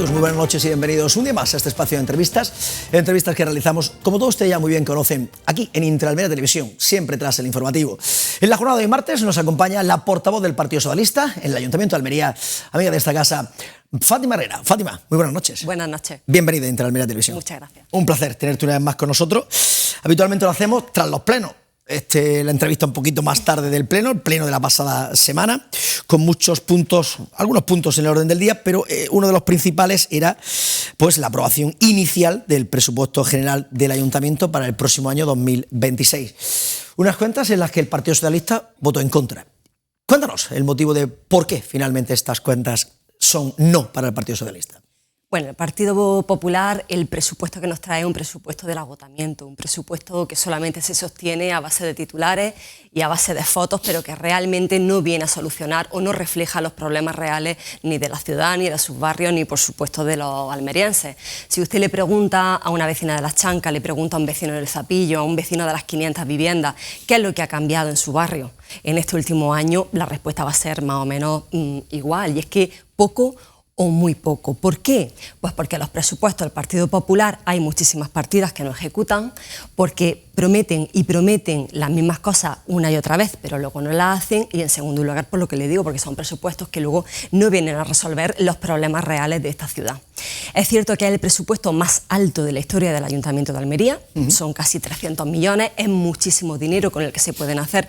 amigos, muy buenas noches y bienvenidos un día más a este espacio de entrevistas. Entrevistas que realizamos, como todos ustedes ya muy bien conocen, aquí en Interalmería Televisión, siempre tras el informativo. En la jornada de hoy martes nos acompaña la portavoz del Partido Socialista en el Ayuntamiento de Almería, amiga de esta casa, Fátima Herrera. Fátima, muy buenas noches. Buenas noches. Bienvenida a Interalmería Televisión. Muchas gracias. Un placer tenerte una vez más con nosotros. Habitualmente lo hacemos tras los plenos. La entrevista un poquito más tarde del pleno, el pleno de la pasada semana, con muchos puntos, algunos puntos en el orden del día, pero uno de los principales era pues la aprobación inicial del presupuesto general del Ayuntamiento para el próximo año 2026. Unas cuentas en las que el Partido Socialista votó en contra. Cuéntanos el motivo de por qué finalmente estas cuentas son no para el Partido Socialista. Bueno, el Partido Popular, el presupuesto que nos trae es un presupuesto del agotamiento, un presupuesto que solamente se sostiene a base de titulares y a base de fotos, pero que realmente no viene a solucionar o no refleja los problemas reales ni de la ciudad, ni de sus barrios, ni por supuesto de los almerienses. Si usted le pregunta a una vecina de Las Chancas, le pregunta a un vecino del Zapillo, a un vecino de las 500 viviendas, ¿qué es lo que ha cambiado en su barrio en este último año? La respuesta va a ser más o menos igual, y es que poco o muy poco. ¿Por qué? Pues porque los presupuestos del Partido Popular hay muchísimas partidas que no ejecutan, porque prometen y prometen las mismas cosas una y otra vez, pero luego no las hacen, y en segundo lugar, por lo que le digo, porque son presupuestos que luego no vienen a resolver los problemas reales de esta ciudad. Es cierto que es el presupuesto más alto de la historia del Ayuntamiento de Almería, son casi 300 millones, es muchísimo dinero con el que se pueden hacer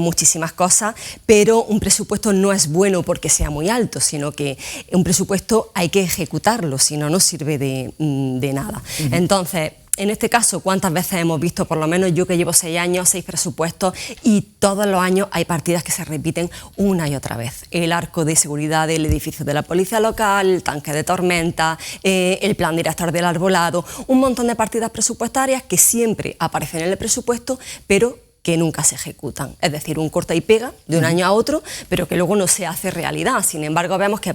muchísimas cosas, pero un presupuesto no es bueno porque sea muy alto, sino que un presupuesto hay que ejecutarlo, si no, no sirve de nada. Entonces, en este caso, ¿cuántas veces hemos visto, por lo menos yo que llevo 6 años, 6 presupuestos, y todos los años hay partidas que se repiten una y otra vez? El arco de seguridad del edificio de la policía local, el tanque de tormenta, el plan director del arbolado, un montón de partidas presupuestarias que siempre aparecen en el presupuesto, pero que nunca se ejecutan. Es decir, un corta y pega de un año a otro, pero que luego no se hace realidad. Sin embargo, vemos que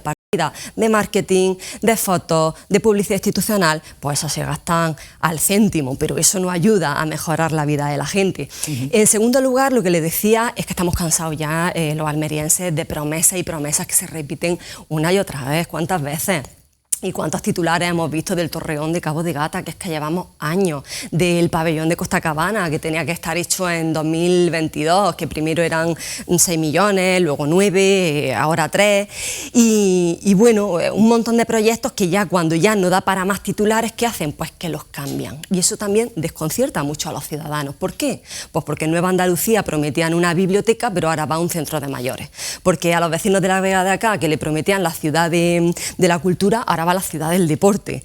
de marketing, de fotos, de publicidad institucional, pues eso se gastan al céntimo, pero eso no ayuda a mejorar la vida de la gente. En segundo lugar, lo que le decía es que estamos cansados ya los almerienses de promesas y promesas que se repiten una y otra vez. ¿Cuántas veces? ¿Y cuántos titulares hemos visto del Torreón de Cabo de Gata, que es que llevamos años? Del pabellón de Costa Cabana, que tenía que estar hecho en 2022, que primero eran 6 millones, luego 9, ahora 3. Y bueno, un montón de proyectos que ya cuando ya no da para más titulares, ¿qué hacen? Pues que los cambian. Y eso también desconcierta mucho a los ciudadanos. ¿Por qué? Pues porque en Nueva Andalucía prometían una biblioteca, pero ahora va a un centro de mayores. Porque a los vecinos de la Vega de acá, que le prometían la ciudad de la cultura, ahora va a la ciudad del deporte,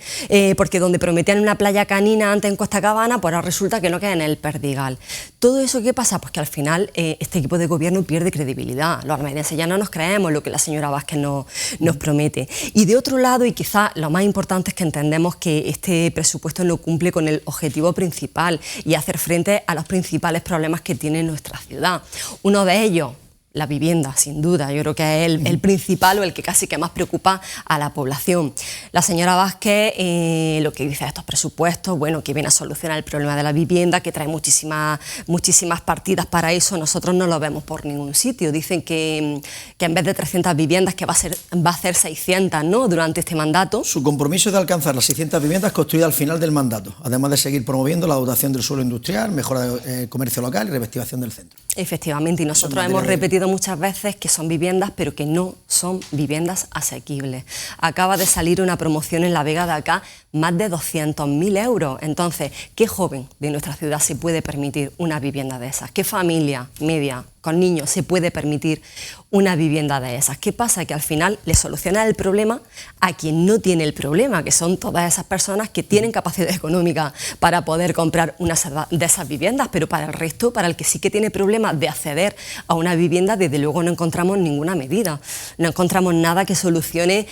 porque donde prometían una playa canina antes en Costa Cabana, pues ahora resulta que no queda en el Perdigal. ¿Todo eso qué pasa? Pues que al final este equipo de gobierno pierde credibilidad. Los almerienses ya no nos creemos lo que la señora Vázquez nos promete. Y de otro lado, y quizás lo más importante, es que entendemos que este presupuesto no cumple con el objetivo principal y hacer frente a los principales problemas que tiene nuestra ciudad. Uno de ellos, la vivienda, sin duda, yo creo que es el principal o el que casi que más preocupa a la población. La señora Vázquez, lo que dice de estos presupuestos, bueno, que viene a solucionar el problema de la vivienda, que trae muchísimas partidas para eso, nosotros no lo vemos por ningún sitio. Dicen que en vez de 300 viviendas, que va a hacer 600, ¿no?, durante este mandato. Su compromiso es de alcanzar las 600 viviendas construidas al final del mandato, además de seguir promoviendo la dotación del suelo industrial, mejora del comercio local y revestivación del centro. Efectivamente, y nosotros hemos repetido muchas veces que son viviendas, pero que no son viviendas asequibles. Acaba de salir una promoción en la Vega de acá, más de 200.000 euros. Entonces, ¿qué joven de nuestra ciudad se puede permitir una vivienda de esas? ¿Qué familia media con niños se puede permitir una vivienda de esas? ¿Qué pasa? Que al final le soluciona el problema a quien no tiene el problema, que son todas esas personas que tienen capacidad económica para poder comprar una de esas viviendas, pero para el resto, para el que sí que tiene problemas de acceder a una vivienda, desde luego no encontramos ninguna medida, no encontramos nada que solucione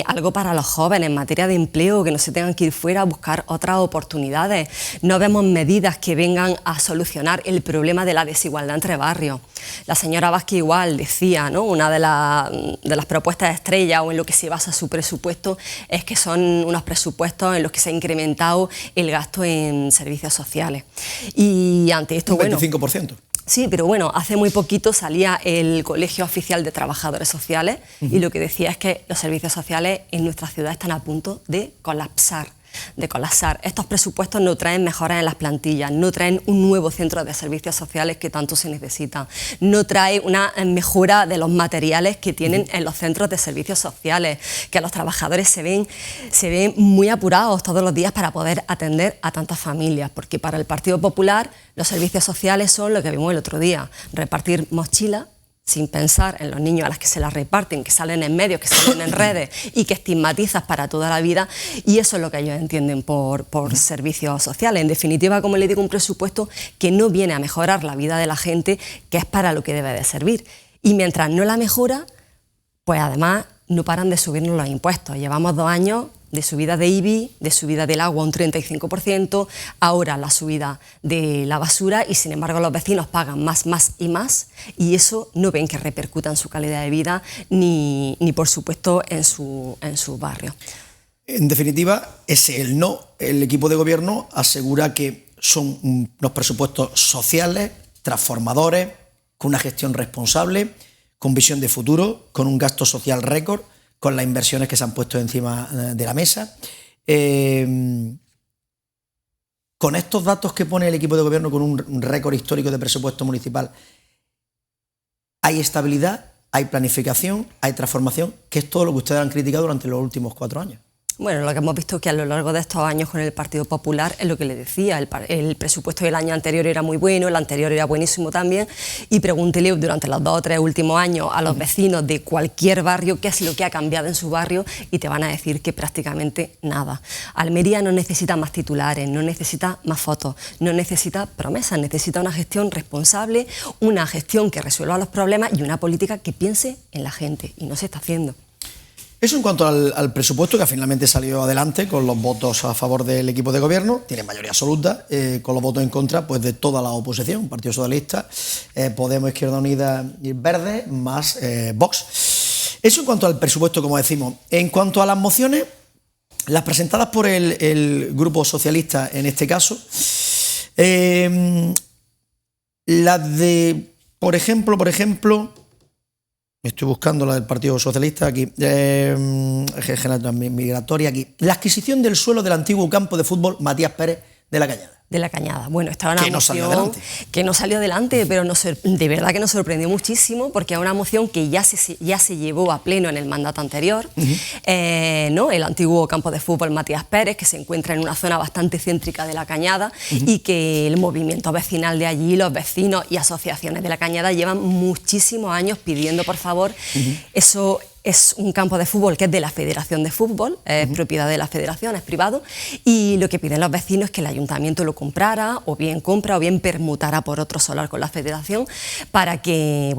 algo para los jóvenes en materia de empleo, que no se tengan que ir fuera a buscar otras oportunidades. No vemos medidas que vengan a solucionar el problema de la desigualdad entre barrios. La señora Vázquez igual decía, ¿no?, una de las propuestas estrella o en lo que se basa su presupuesto es que son unos presupuestos en los que se ha incrementado el gasto en servicios sociales. Y ante esto, un 25%. Sí, pero bueno, hace muy poquito salía el Colegio Oficial de Trabajadores Sociales y lo que decía es que los servicios sociales en nuestra ciudad están a punto de colapsar. Estos presupuestos no traen mejoras en las plantillas, no traen un nuevo centro de servicios sociales que tanto se necesita, no trae una mejora de los materiales que tienen en los centros de servicios sociales, que los trabajadores se ven muy apurados todos los días para poder atender a tantas familias, porque para el Partido Popular los servicios sociales son lo que vimos el otro día, repartir mochilas, sin pensar en los niños a los que se las reparten, que salen en medios, que salen en redes y que estigmatizas para toda la vida, y eso es lo que ellos entienden por servicios sociales. En definitiva, como le digo, un presupuesto que no viene a mejorar la vida de la gente, que es para lo que debe de servir. Y mientras no la mejora, pues además no paran de subirnos los impuestos. Llevamos 2 años de subida de IBI, de subida del agua un 35%, ahora la subida de la basura, y sin embargo los vecinos pagan más y más, y eso no ven que repercuta en su calidad de vida ni por supuesto en su barrio. En definitiva, ese el no. El equipo de gobierno asegura que son unos presupuestos sociales, transformadores, con una gestión responsable, con visión de futuro, con un gasto social récord, con las inversiones que se han puesto encima de la mesa. Con estos datos que pone el equipo de gobierno, con un récord histórico de presupuesto municipal, hay estabilidad, hay planificación, hay transformación, que es todo lo que ustedes han criticado durante los últimos 4 años. Bueno, lo que hemos visto es que a lo largo de estos años con el Partido Popular es lo que le decía, el presupuesto del año anterior era muy bueno, el anterior era buenísimo también, y pregúntele durante los 2 o 3 últimos años a los vecinos de cualquier barrio qué es lo que ha cambiado en su barrio y te van a decir que prácticamente nada. Almería no necesita más titulares, no necesita más fotos, no necesita promesas, necesita una gestión responsable, una gestión que resuelva los problemas y una política que piense en la gente, y no se está haciendo. Eso en cuanto al presupuesto, que finalmente salió adelante con los votos a favor del equipo de gobierno, tiene mayoría absoluta, con los votos en contra pues de toda la oposición, Partido Socialista, Podemos, Izquierda Unida y Verde, más Vox. Eso en cuanto al presupuesto, como decimos. En cuanto a las mociones, las presentadas por el Grupo Socialista, en este caso, las de, por ejemplo, estoy buscando la del Partido Socialista aquí, migratoria aquí, la adquisición del suelo del antiguo campo de fútbol Matías Pérez de la Cañada. De la Cañada. Bueno, estaba una moción que no salió adelante, pero de verdad que nos sorprendió muchísimo, porque es una moción que ya se llevó a pleno en el mandato anterior, ¿no? El antiguo campo de fútbol Matías Pérez, que se encuentra en una zona bastante céntrica de la Cañada, y que el movimiento vecinal de allí, los vecinos y asociaciones de la Cañada llevan muchísimos años pidiendo, por favor, eso. Es un campo de fútbol que es de la Federación de Fútbol, es propiedad de la Federación, es privado, y lo que piden los vecinos es que el ayuntamiento lo comprara, o bien compra, o bien permutara por otro solar con la Federación, para que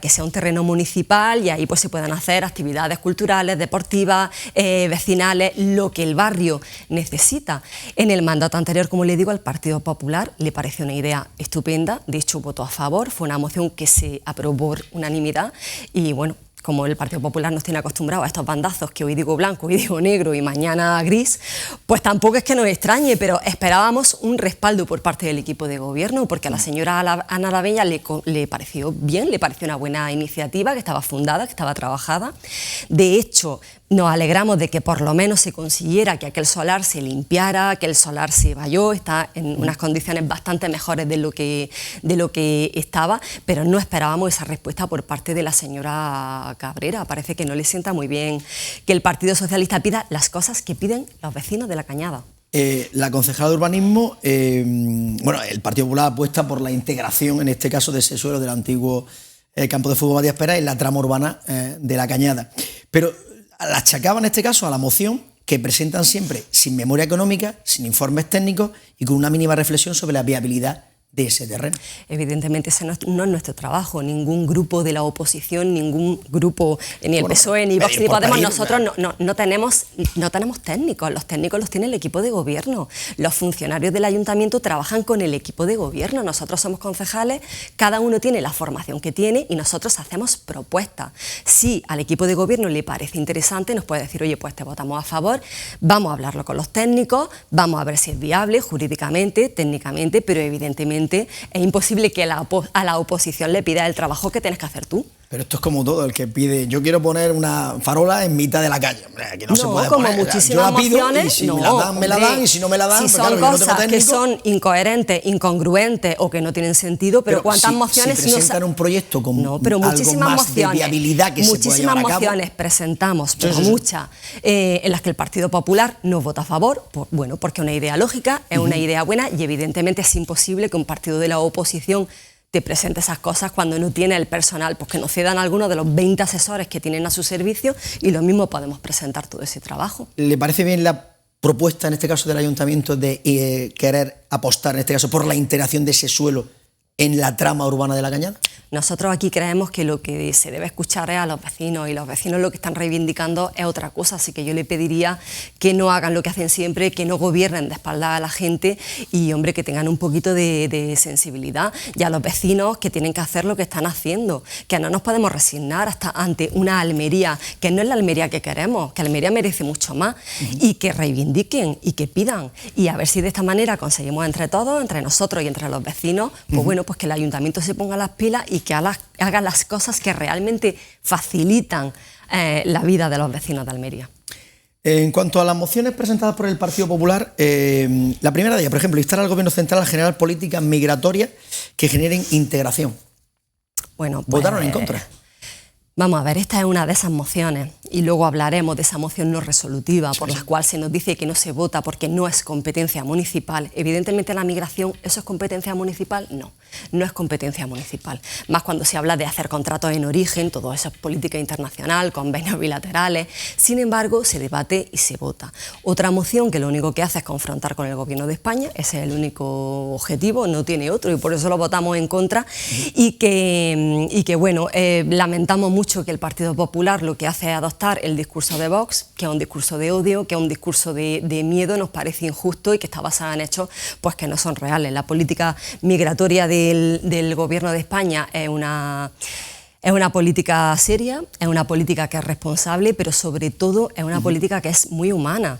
sea un terreno municipal, y ahí pues se puedan hacer actividades culturales, deportivas, vecinales, lo que el barrio necesita. En el mandato anterior, como le digo, al Partido Popular le pareció una idea estupenda, de hecho votó a favor, fue una moción que se aprobó por unanimidad, y bueno, como el Partido Popular nos tiene acostumbrados a estos bandazos, que hoy digo blanco, hoy digo negro y mañana gris, pues tampoco es que nos extrañe, pero esperábamos un respaldo por parte del equipo de gobierno, porque a la señora Ana Laveña le pareció bien, le pareció una buena iniciativa, que estaba fundada, que estaba trabajada. De hecho, nos alegramos de que por lo menos se consiguiera que aquel solar se limpiara, que el solar se valló, está en unas condiciones bastante mejores de lo que estaba, pero no esperábamos esa respuesta por parte de la señora Cabrera. Parece que no le sienta muy bien que el Partido Socialista pida las cosas que piden los vecinos de la Cañada. La concejala de urbanismo, el Partido Popular apuesta por la integración, en este caso, de ese suelo del antiguo campo de fútbol Matías Pérez en la trama urbana de la Cañada. Pero la achacaba en este caso a la moción, que presentan siempre sin memoria económica, sin informes técnicos y con una mínima reflexión sobre la viabilidad de ese terreno. Evidentemente ese no es nuestro trabajo, ningún grupo de la oposición, ningún grupo, ni el PSOE, ni Vox, ni Podemos, nosotros no tenemos técnicos, los técnicos los tiene el equipo de gobierno, los funcionarios del ayuntamiento trabajan con el equipo de gobierno, nosotros somos concejales, cada uno tiene la formación que tiene y nosotros hacemos propuestas. Si al equipo de gobierno le parece interesante, nos puede decir, oye, pues te votamos a favor, vamos a hablarlo con los técnicos, vamos a ver si es viable jurídicamente, técnicamente, pero evidentemente realmente es imposible que a la oposición le pida el trabajo que tienes que hacer tú. Pero esto es como todo, el que pide, yo quiero poner una farola en mitad de la calle. Que no se puede como poner. muchísimas Yo la pido mociones, y si me la dan, me la dan, y si no me la dan, si pues son claro, yo no tengo cosas que técnico. son incoherentes, incongruentes o que no tienen sentido, pero ¿cuántas mociones si presentan un proyecto con pero algo muchísimas más mociones, de viabilidad que se pueda llevar a cabo? Muchísimas mociones presentamos, pero muchas, en las que el Partido Popular no vota a favor, bueno, porque es una idea lógica, es una idea buena y evidentemente es imposible que un partido de la oposición te presente esas cosas cuando no tiene el personal, pues que nos cedan algunos de los 20 asesores que tienen a su servicio y lo mismo podemos presentar todo ese trabajo. ¿Le parece bien la propuesta, en este caso del Ayuntamiento, de querer apostar, en este caso, por la integración de ese suelo en la trama urbana de La Cañada? Nosotros aquí creemos que lo que se debe escuchar es a los vecinos y los vecinos lo que están reivindicando es otra cosa, así que yo le pediría que no hagan lo que hacen siempre, que no gobiernen de espaldas a la gente y, hombre, que tengan un poquito de sensibilidad, y a los vecinos que tienen que hacer lo que están haciendo, que no nos podemos resignar hasta ante una Almería que no es la Almería que queremos, que Almería merece mucho más, y que reivindiquen y que pidan, y a ver si de esta manera conseguimos entre todos, entre nosotros y entre los vecinos, pues bueno, pues que el Ayuntamiento se ponga las pilas y que haga las cosas que realmente facilitan la vida de los vecinos de Almería. En cuanto a las mociones presentadas por el Partido Popular, la primera de ellas, por ejemplo, instar al Gobierno central a generar políticas migratorias que generen integración. Bueno, pues, ¿votaron en contra? Vamos a ver, esta es una de esas mociones y luego hablaremos de esa moción no resolutiva por la cual se nos dice que no se vota porque no es competencia municipal. Evidentemente la migración, ¿eso es competencia municipal? No, no es competencia municipal. Más cuando se habla de hacer contratos en origen, todo eso es política internacional, convenios bilaterales. Sin embargo, se debate y se vota. Otra moción que lo único que hace es confrontar con el Gobierno de España, ese es el único objetivo, no tiene otro y por eso lo votamos en contra y que bueno, lamentamos mucho que el Partido Popular lo que hace es adoptar el discurso de Vox, que es un discurso de odio, que es un discurso de miedo, nos parece injusto y que está basado en hechos pues, que no son reales. La política migratoria del Gobierno de España es una política seria, es una política que es responsable, pero sobre todo es una política que es muy humana,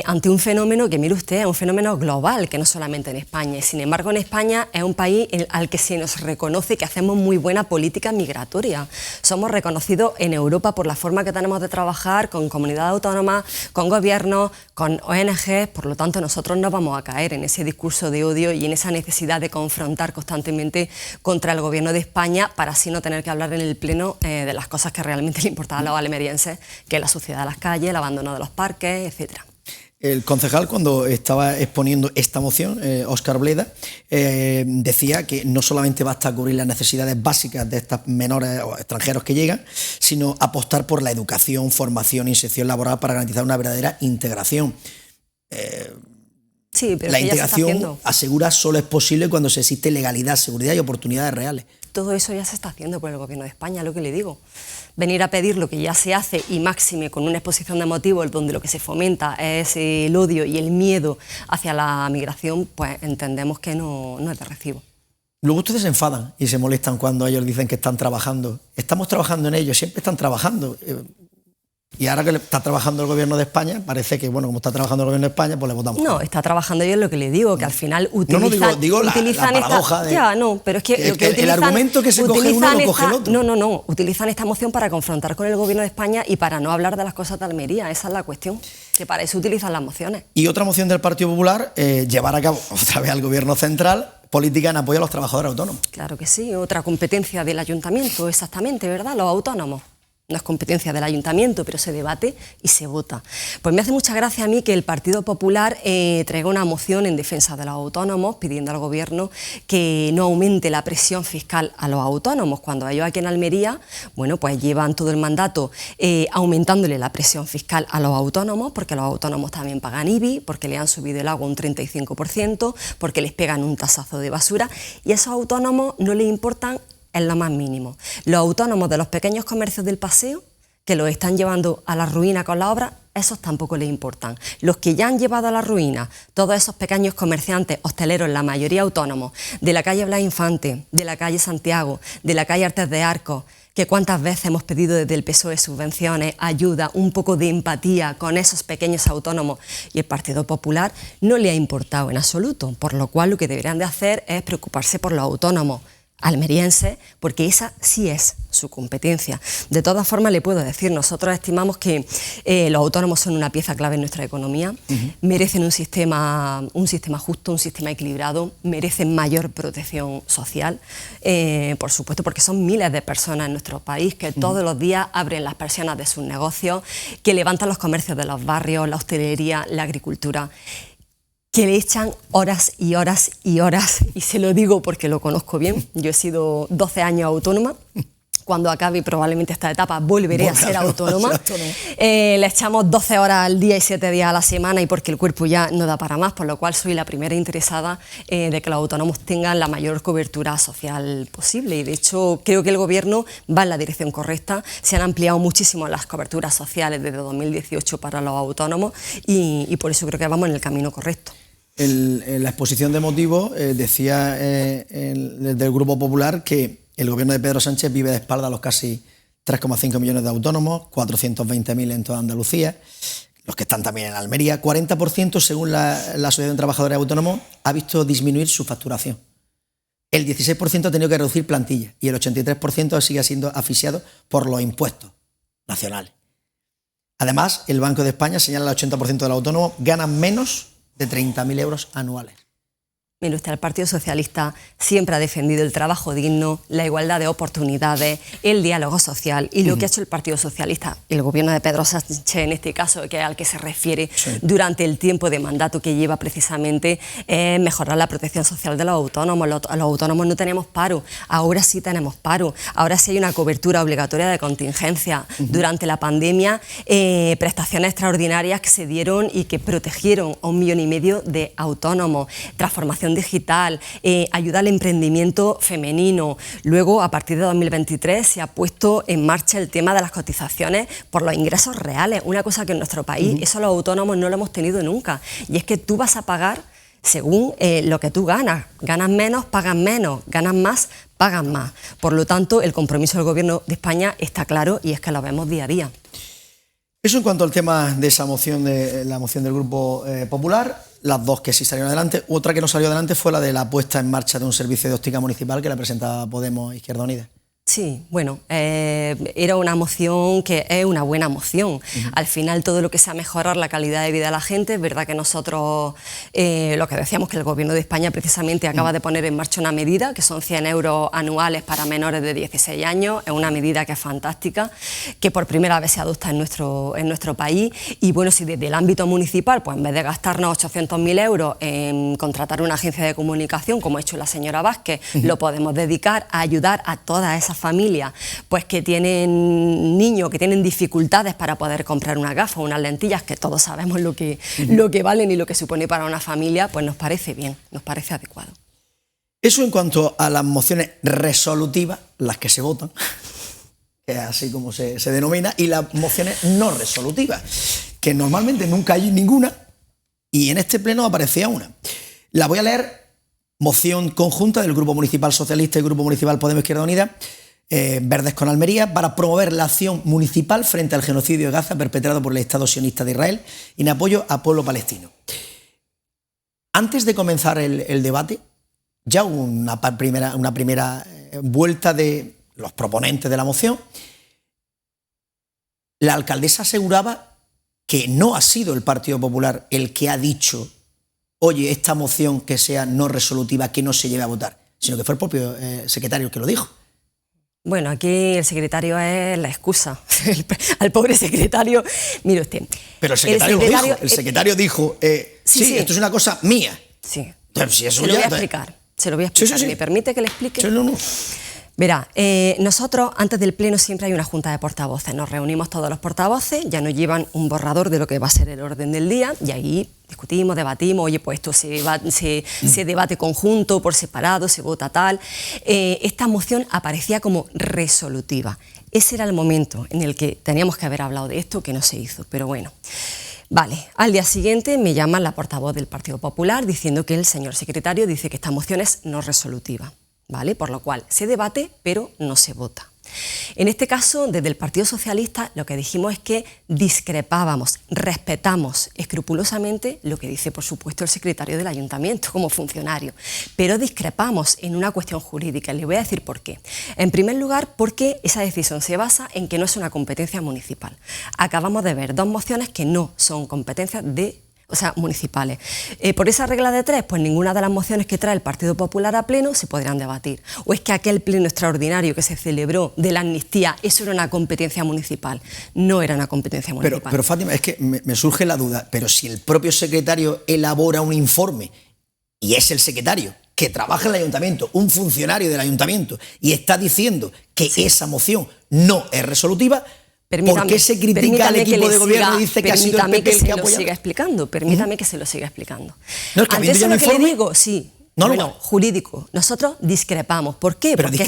ante un fenómeno que, mire usted, es un fenómeno global, que no solamente en España. Y sin embargo, en España es un país al que se nos reconoce que hacemos muy buena política migratoria. Somos reconocidos en Europa por la forma que tenemos de trabajar con comunidades autónomas, con gobiernos, con ONG, por lo tanto nosotros no vamos a caer en ese discurso de odio y en esa necesidad de confrontar constantemente contra el Gobierno de España para así no tener que hablar en el Pleno de las cosas que realmente le importaban a los almerienses, que es la suciedad de las calles, el abandono de los parques, etcétera. El concejal, cuando estaba exponiendo esta moción, Óscar Bleda, decía que no solamente basta cubrir las necesidades básicas de estos menores o extranjeros que llegan, sino apostar por la educación, formación e inserción laboral para garantizar una verdadera integración. Sí, pero la que integración, asegura, solo es posible cuando se existe legalidad, seguridad y oportunidades reales. Todo eso ya se está haciendo por el Gobierno de España, lo que le digo. Venir a pedir lo que ya se hace y máxime con una exposición de motivos donde lo que se fomenta es el odio y el miedo hacia la migración, pues entendemos que no es de recibo. Luego ustedes se enfadan y se molestan cuando ellos dicen que están trabajando. Estamos trabajando en ello, siempre están trabajando. Y ahora que está trabajando el Gobierno de España, parece que, bueno, como está trabajando el Gobierno de España, pues le votamos. No, está trabajando yo en lo que le digo, que al final utilizan... digo la paradoja de... Ya, no, pero es que... Lo que el argumento que se coge uno lo coge el otro. No, utilizan esta moción para confrontar con el Gobierno de España y para no hablar de las cosas de Almería, esa es la cuestión, que para eso utilizan las mociones. Y otra moción del Partido Popular, llevar a cabo, otra vez al Gobierno central, política en apoyo a los trabajadores autónomos. Claro que sí, otra competencia del Ayuntamiento, exactamente, ¿verdad? Los autónomos. No es competencia del Ayuntamiento, pero se debate y se vota. Pues me hace mucha gracia a mí que el Partido Popular traiga una moción en defensa de los autónomos, pidiendo al Gobierno que no aumente la presión fiscal a los autónomos, cuando ellos aquí en Almería, bueno, pues llevan todo el mandato aumentándole la presión fiscal a los autónomos, porque los autónomos también pagan IBI, porque le han subido el agua un 35%, porque les pegan un tasazo de basura, y a esos autónomos no les importan en lo más mínimo. Los autónomos de los pequeños comercios del paseo, que los están llevando a la ruina con la obra, esos tampoco les importan. Los que ya han llevado a la ruina, todos esos pequeños comerciantes, hosteleros, la mayoría autónomos, de la calle Blas Infante, de la calle Santiago, de la calle Artes de Arcos, que cuántas veces hemos pedido desde el PSOE subvenciones, ayuda, un poco de empatía con esos pequeños autónomos, y el Partido Popular no le ha importado en absoluto, por lo cual lo que deberían de hacer es preocuparse por los autónomos almerienses, porque esa sí es su competencia. De todas formas, le puedo decir, nosotros estimamos que los autónomos son una pieza clave en nuestra economía, merecen un sistema justo, un sistema equilibrado, merecen mayor protección social, por supuesto, porque son miles de personas en nuestro país que todos los días abren las persianas de sus negocios, que levantan los comercios de los barrios, la hostelería, la agricultura, que le echan horas y horas y horas, y se lo digo porque lo conozco bien. Yo he sido 12 años autónoma. Cuando acabe probablemente esta etapa volveré a ser autónoma. Le echamos 12 horas al día y 7 días a la semana, y porque el cuerpo ya no da para más, por lo cual soy la primera interesada de que los autónomos tengan la mayor cobertura social posible, y de hecho creo que el Gobierno va en la dirección correcta. Se han ampliado muchísimo las coberturas sociales desde 2018 para los autónomos, y por eso creo que vamos en el camino correcto. En la exposición de motivos decía desde el Grupo Popular que el gobierno de Pedro Sánchez vive de espaldas a los casi 3,5 millones de autónomos, 420.000 en toda Andalucía, los que están también en Almería. 40%, según la Asociación de Trabajadores Autónomos, ha visto disminuir su facturación. El 16% ha tenido que reducir plantilla, y el 83% sigue siendo asfixiado por los impuestos nacionales. Además, el Banco de España señala que el 80% de los autónomos ganan menos de 30.000 euros anuales. Mire usted, el Partido Socialista siempre ha defendido el trabajo digno, la igualdad de oportunidades, el diálogo social, y lo que ha hecho el Partido Socialista, el gobierno de Pedro Sánchez en este caso, que es al que se refiere, durante el tiempo de mandato que lleva precisamente, es mejorar la protección social de los autónomos. Los autónomos no tenemos paro, ahora sí tenemos paro, ahora sí hay una cobertura obligatoria de contingencia. Durante la pandemia, prestaciones extraordinarias que se dieron y que protegieron a 1,5 millones de autónomos, transformación digital, ayuda al emprendimiento femenino. Luego, a partir de 2023, se ha puesto en marcha el tema de las cotizaciones por los ingresos reales, una cosa que en nuestro país, eso los autónomos no lo hemos tenido nunca, y es que tú vas a pagar según lo que tú ganas. Ganas menos, pagas menos, ganas más, pagas más. Por lo tanto, el compromiso del Gobierno de España está claro, y es que lo vemos día a día. Eso en cuanto al tema de esa moción, de la moción del Grupo Popular. Las dos que sí salieron adelante. Otra que no salió adelante fue la de la puesta en marcha de un servicio de óptica municipal que la presentaba Podemos Izquierda Unida. Sí, bueno, era una moción que es una buena moción. Al final, todo lo que sea mejorar la calidad de vida de la gente, es verdad que nosotros, lo que decíamos, que el Gobierno de España precisamente acaba de poner en marcha una medida, que son 100 euros anuales para menores de 16 años, es una medida que es fantástica, que por primera vez se adopta en nuestro país, y bueno, si desde el ámbito municipal, pues en vez de gastarnos 800.000 euros en contratar una agencia de comunicación, como ha hecho la señora Vázquez, lo podemos dedicar a ayudar a todas esas familias pues que tienen niños que tienen dificultades para poder comprar una gafa o unas lentillas, que todos sabemos lo que valen y lo que supone para una familia, pues nos parece bien, nos parece adecuado. Eso en cuanto a las mociones resolutivas, las que se votan, que es así como se denomina, y las mociones no resolutivas, que normalmente nunca hay ninguna, y en este pleno aparecía una. La voy a leer. Moción conjunta del Grupo Municipal Socialista y Grupo Municipal Podemos Izquierda Unida, Verdes con Almería, para promover la acción municipal frente al genocidio de Gaza perpetrado por el Estado sionista de Israel y en apoyo al pueblo palestino. Antes de comenzar el debate, ya hubo una primera vuelta de los proponentes de la moción. La alcaldesa aseguraba que no ha sido el Partido Popular el que ha dicho: oye, esta moción que sea no resolutiva, que no se lleve a votar, sino que fue el propio secretario el que lo dijo. Bueno, aquí el secretario es la excusa. Al pobre secretario, mire usted. Pero el secretario dijo, sí, esto es una cosa mía. Sí, entonces, si eso se lo voy a explicar. Sí. ¿Me permite que le explique? Sí, no. Verá, nosotros antes del pleno siempre hay una junta de portavoces, nos reunimos todos los portavoces, ya nos llevan un borrador de lo que va a ser el orden del día, y ahí discutimos, debatimos, oye, pues esto se debate conjunto, por separado, se vota tal. Esta moción aparecía como resolutiva. Ese era el momento en el que teníamos que haber hablado de esto, que no se hizo, pero bueno. Vale, al día siguiente me llama la portavoz del Partido Popular diciendo que el señor secretario dice que esta moción es no resolutiva. ¿Vale? Por lo cual se debate, pero no se vota. En este caso, desde el Partido Socialista, lo que dijimos es que discrepábamos, respetamos escrupulosamente lo que dice, por supuesto, el secretario del Ayuntamiento como funcionario, pero discrepamos en una cuestión jurídica. Le voy a decir por qué. En primer lugar, porque esa decisión se basa en que no es una competencia municipal. Acabamos de ver dos mociones que no son competencias municipales. Por esa regla de tres, pues ninguna de las mociones que trae el Partido Popular a pleno se podrán debatir. ¿O es que aquel pleno extraordinario que se celebró de la amnistía, eso era una competencia municipal? No era una competencia municipal. Pero Fátima, es que me surge la duda, pero si el propio secretario elabora un informe y es el secretario que trabaja en el ayuntamiento, un funcionario del ayuntamiento, y está diciendo que esa moción no es resolutiva, ¿por qué se critica al equipo de gobierno y dice que ha sido el PP el que ha apoyado? Permítame que se lo siga explicando. No, es que ante eso lo que le digo, sí. No, bueno, jurídico. Nosotros discrepamos. ¿Por qué? Pero porque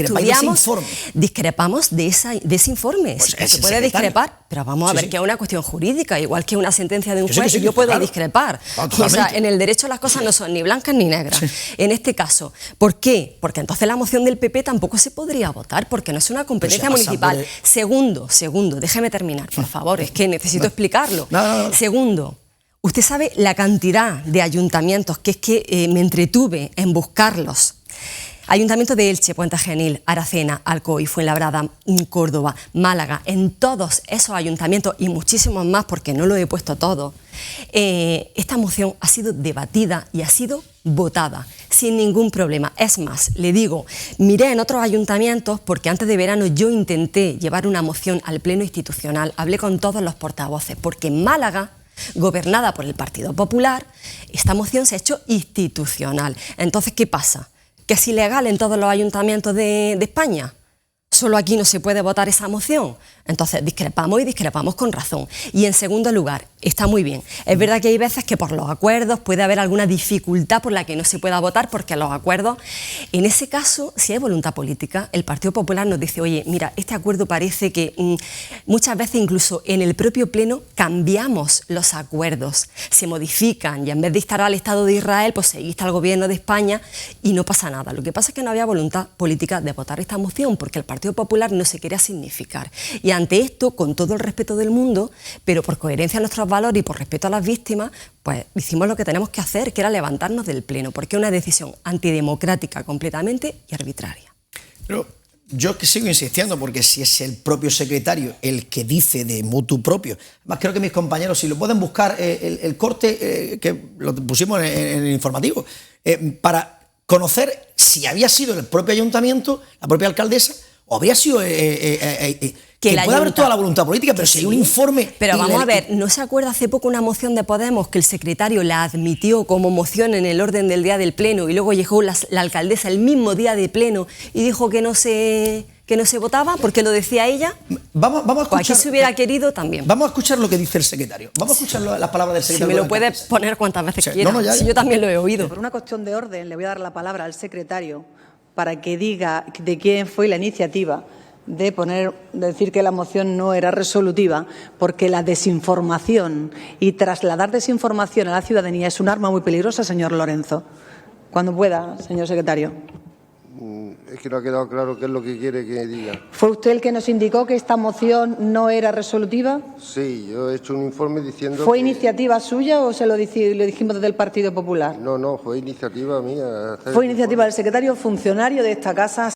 discrepamos de ese informe. Pues se puede discrepar, pero vamos a ver que es una cuestión jurídica, igual que una sentencia de un juez, yo puedo discrepar. O sea, en el derecho las cosas no son ni blancas ni negras. Sí. En este caso, ¿por qué? Porque entonces la moción del PP tampoco se podría votar, porque no es una competencia municipal. Segundo, déjeme terminar, por favor, es que necesito explicarlo. Segundo, usted sabe la cantidad de ayuntamientos que es que me entretuve en buscarlos. Ayuntamientos de Elche, Puente Genil, Aracena, Alcoy, Fuenlabrada, Córdoba, Málaga, en todos esos ayuntamientos y muchísimos más, porque no lo he puesto todo, esta moción ha sido debatida y ha sido votada sin ningún problema. Es más, le digo, miré en otros ayuntamientos porque antes de verano yo intenté llevar una moción al pleno institucional, hablé con todos los portavoces, porque en Málaga, gobernada por el Partido Popular, esta moción se ha hecho institucional. Entonces, ¿qué pasa? ¿Que es ilegal en todos los ayuntamientos de España? ¿Solo aquí no se puede votar esa moción? Entonces discrepamos y discrepamos con razón. Y en segundo lugar, está muy bien. Es verdad que hay veces que por los acuerdos puede haber alguna dificultad por la que no se pueda votar, porque los acuerdos, en ese caso, si hay voluntad política, el Partido Popular nos dice, oye, mira, este acuerdo parece que muchas veces incluso en el propio pleno cambiamos los acuerdos, se modifican y en vez de instar al Estado de Israel, pues se insta al gobierno de España y no pasa nada. Lo que pasa es que no había voluntad política de votar esta moción porque el Partido Popular no se quería significar. Y ante esto, con todo el respeto del mundo, pero por coherencia a nuestros valores y por respeto a las víctimas, pues hicimos lo que tenemos que hacer, que era levantarnos del pleno, porque es una decisión antidemocrática completamente y arbitraria. Pero yo que sigo insistiendo, porque si es el propio secretario el que dice de motu propio, además creo que mis compañeros, si lo pueden buscar, el corte que lo pusimos en el informativo, para conocer si había sido el propio ayuntamiento, la propia alcaldesa, o habría sido que puede haber toda la voluntad política, pero si hay un informe... Pero vamos a ver, ¿no se acuerda hace poco una moción de Podemos que el secretario la admitió como moción en el orden del día del pleno y luego llegó la alcaldesa el mismo día de pleno y dijo que no se votaba porque lo decía ella? Vamos a escuchar... Pues aquí se hubiera querido también. Vamos a escuchar lo que dice el secretario. Vamos a escuchar las palabras del secretario. Si me lo puede poner cuantas veces quiera. Ya. Si yo también lo he oído. Por una cuestión de orden, le voy a dar la palabra al secretario para que diga de quién fue la iniciativa de decir que la moción no era resolutiva, porque la desinformación y trasladar desinformación a la ciudadanía es un arma muy peligrosa, señor Lorenzo. Cuando pueda, señor secretario. Es que no ha quedado claro qué es lo que quiere que diga. ¿Fue usted el que nos indicó que esta moción no era resolutiva? Sí, yo he hecho un informe diciendo ¿Fue iniciativa suya o se lo dijimos desde el Partido Popular? No, fue iniciativa mía. ¿Fue iniciativa del secretario funcionario de esta casa?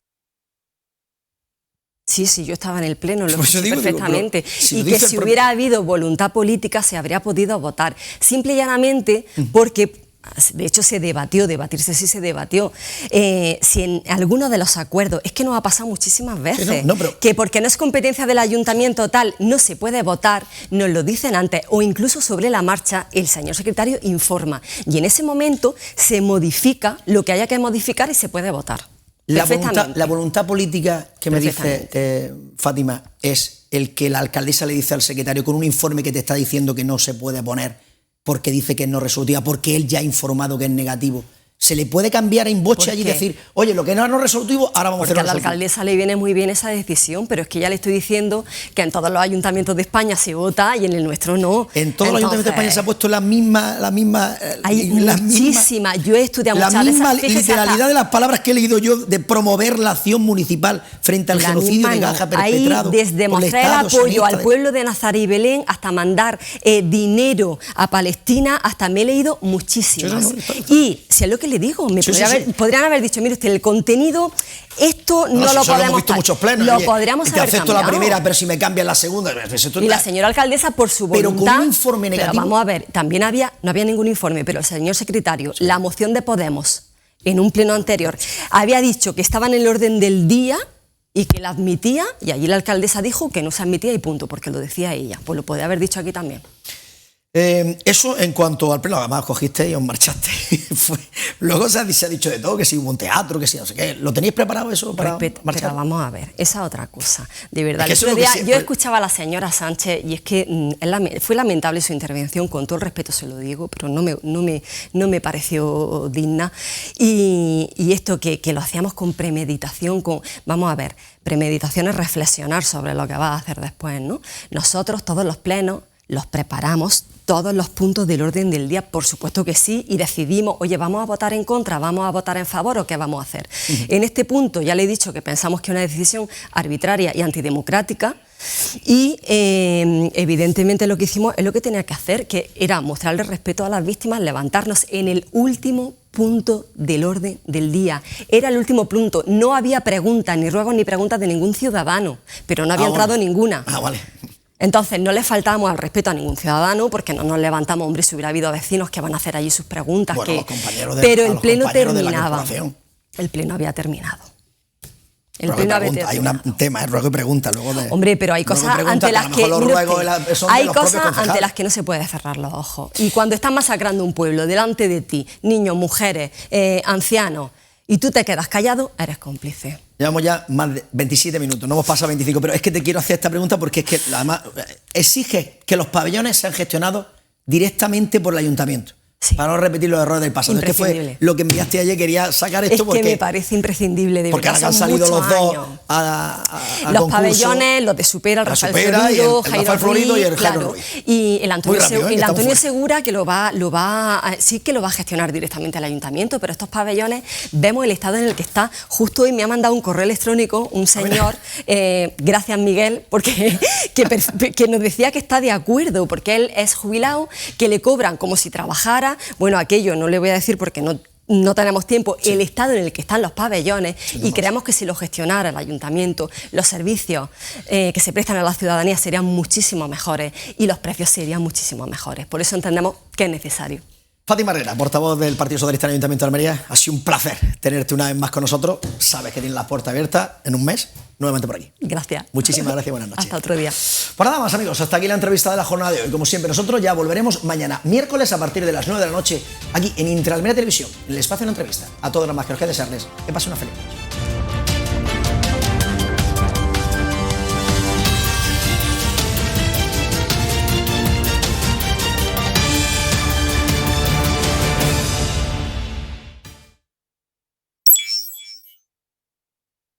Sí, yo estaba en el pleno, lo escuché perfectamente. Si y que si hubiera habido voluntad política se habría podido votar. Simple y llanamente porque, de hecho se debatió, debatirse sí se debatió, si en alguno de los acuerdos, es que nos ha pasado muchísimas veces, que porque no es competencia del ayuntamiento tal, no se puede votar, nos lo dicen antes, o incluso sobre la marcha el señor secretario informa. Y en ese momento se modifica lo que haya que modificar y se puede votar. La voluntad política que me dice Fátima es el que la alcaldesa le dice al secretario con un informe que te está diciendo que no se puede poner porque dice que es no resolutiva, porque él ya ha informado que es negativo, Se le puede cambiar en boche ¿Por allí y qué? decir, oye, lo que no es resolutivo, ahora vamos Porque a a la hacerlo resolutivo. alcaldesa le viene muy bien esa decisión, pero es que ya le estoy diciendo que en todos los ayuntamientos de España se vota y en el nuestro no. En todos los ayuntamientos de España se ha puesto la misma Hay la muchísimas, yo he estudiado la muchas de misma esas, fíjese, literalidad hasta- de las palabras que he leído yo de promover la acción municipal frente al La genocidio misma de no. Gaza Ahí, perpetrado desde por el mostrar el Estado apoyo sionista al pueblo de Nazaret y Belén hasta mandar dinero a Palestina, hasta me he leído muchísimas. Sí, está. Y si es lo que le digo, Sí, sí. podrían haber dicho, mire usted, el contenido, esto no, si lo eso podemos... hemos visto tal. muchos plenos. Lo Oye, podríamos y te haber acepto la cambiado. primera, pero si me cambian la segunda. Esto Y la señora alcaldesa, por su Pero voluntad... con un informe negativo. Pero vamos a ver, también no había ningún informe, pero el señor secretario, la moción de Podemos, en un pleno anterior, había dicho que estaba en el orden del día y que la admitía, y allí la alcaldesa dijo que no se admitía y punto, porque lo decía ella. Pues lo podía haber dicho aquí también. Eso en cuanto al pleno, además cogiste y os marchaste. Luego se ha dicho de todo, que si hubo un teatro, que si no sé qué. ¿Lo teníais preparado eso para marchar? Pero vamos a ver, esa otra cosa. De verdad, Es que eso el es otro lo que día siempre- yo escuchaba a la señora Sánchez y es que fue lamentable su intervención, con todo el respeto se lo digo, pero no me pareció digna. Y esto que lo hacíamos con premeditación, vamos a ver, premeditación es reflexionar sobre lo que vas a hacer después, ¿no? Nosotros todos los plenos los preparamos, todos los puntos del orden del día, por supuesto que sí, y decidimos, oye, ¿vamos a votar en contra, vamos a votar en favor o qué vamos a hacer? En este punto ya le he dicho que pensamos que es una decisión arbitraria y antidemocrática y evidentemente lo que hicimos es lo que tenía que hacer, que era mostrarle respeto a las víctimas, levantarnos en el último punto del orden del día. Era el último punto, no había preguntas, ni ruegos ni preguntas de ningún ciudadano, pero no había entrado ninguna. Ah, vale. Entonces, no le faltábamos al respeto a ningún ciudadano porque no nos levantamos, hombre, si hubiera habido vecinos que van a hacer allí sus preguntas. Bueno, los compañeros pero a el los pleno compañeros de la terminaba. corporación. El pleno había terminado. El Ruego y pleno había pregunta. Hay terminado. un tema, ruego y pregunta. Luego de, Hombre, pero hay ruego y cosas pregunta, ante a las lo que mejor los mire ruegos usted, son de hay los propios cosas ante concejales. las que no se puede cerrar los ojos. Y cuando estás masacrando un pueblo delante de ti, niños, mujeres, ancianos, y tú te quedas callado, eres cómplice. Llevamos ya más de 27 minutos, no hemos pasado 25, pero es que te quiero hacer esta pregunta porque es que además exige que los pabellones sean gestionados directamente por el ayuntamito. Sí. Para no repetir los errores del pasado. Es que fue Imprescindible. lo que enviaste ayer, quería sacar esto Es porque... que me parece imprescindible, de porque verdad. ahora que han son salido los muchos dos años. a Los concurso, pabellones, los de Supera, el la Rafael Supera Florido, y el Rafael Florido y el Jairo claro. Ruiz. Y el Antonio, Muy rápido, el que Antonio estamos fuera. Segura, que sí que lo va a gestionar directamente el ayuntamiento, pero estos pabellones, vemos el estado en el que está. Justo hoy me ha mandado un correo electrónico un señor, gracias Miguel, porque que nos decía que está de acuerdo, porque él es jubilado, que le cobran como si trabajara. Bueno, aquello no le voy a decir porque no tenemos tiempo, el estado en el que están los pabellones, y creemos que si lo gestionara el ayuntamiento, los servicios que se prestan a la ciudadanía serían muchísimo mejores y los precios serían muchísimo mejores. Por eso entendemos que es necesario. Fátima Herrera, portavoz del Partido Socialista en el Ayuntamiento de Almería, ha sido un placer tenerte una vez más con nosotros. Sabes que tienes las puertas abiertas en un mes, nuevamente por aquí. Gracias. Muchísimas gracias y buenas noches. Hasta otro día. Pues nada más, amigos, hasta aquí la entrevista de la jornada de hoy. Como siempre, nosotros ya volveremos mañana, miércoles, a partir de las 9 de la noche, aquí en Interalmería Televisión, en el espacio de la entrevista. A todos los más que os quede desearles que pasen una feliz noche.